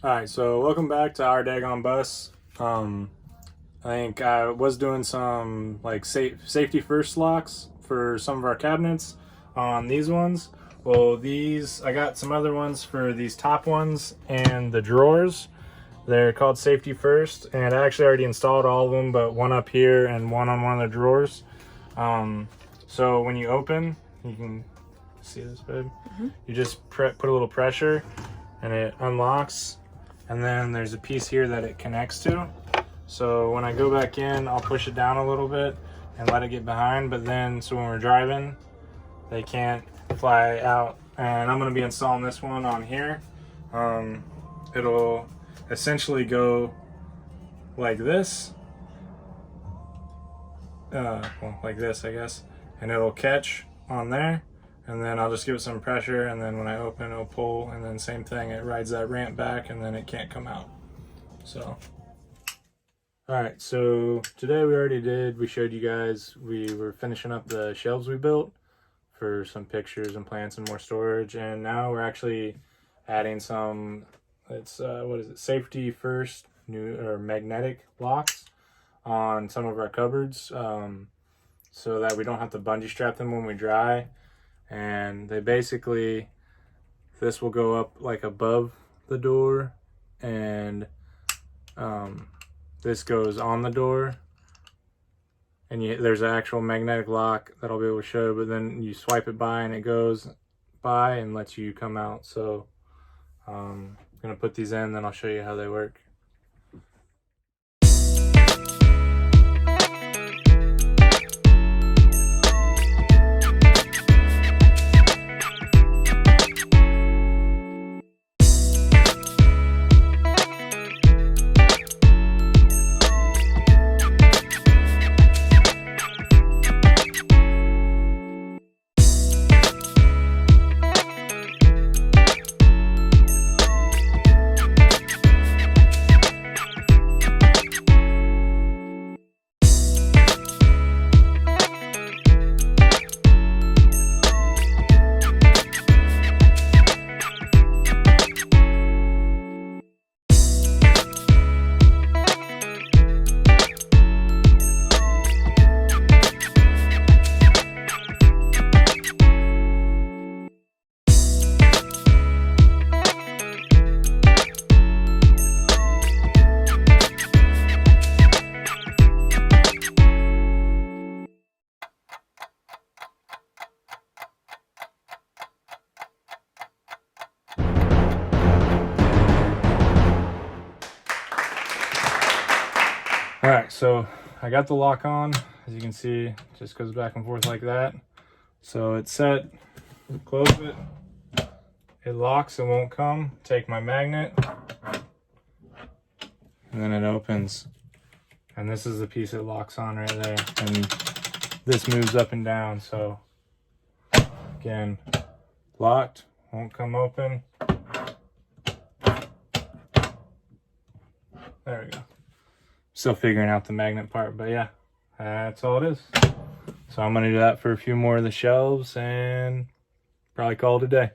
All right, so welcome back to our daggone bus. I think I was doing some like safety first locks for some of our cabinets on these ones. Well, these I got some other ones for these top ones and the drawers. They're called safety first, and I actually already installed all of them, but one up here and one on one of the drawers. So when you open, you can see this, babe. You just put a little pressure, and it unlocks. And then there's a piece here that it connects to. So when I go back in, I'll push it down a little bit and let it get behind. But then, so when we're driving, they can't fly out. And I'm gonna be installing this one on here. It'll essentially go like this. Well, like this, I guess. And it'll catch on there. And then I'll just give it some pressure, and then when I open, it'll pull, and then same thing, it rides that ramp back, and then it can't come out. So, all right, so today we showed you guys, we were finishing up the shelves we built for some pictures and plants and more storage, and now we're actually adding some, what is it, safety first, new or magnetic locks on some of our cupboards, so that we don't have to bungee strap them when we dry. And they basically, this will go up like above the door, and this goes on the door, and there's an actual magnetic lock that I'll be able to show, but then you swipe it by and it goes by and lets you come out. So I'm gonna put these in, then I'll show you how they work. All right, so I got the lock on. As you can see, it just goes back and forth like that. So it's set, close it, it locks, it won't come. Take my magnet, and then it opens. And this is the piece it locks on right there. And this moves up and down, so again, locked, won't come open. There we go. Still figuring out the magnet part, but yeah, that's all it is. So I'm gonna do that for a few more of the shelves and probably call it a day.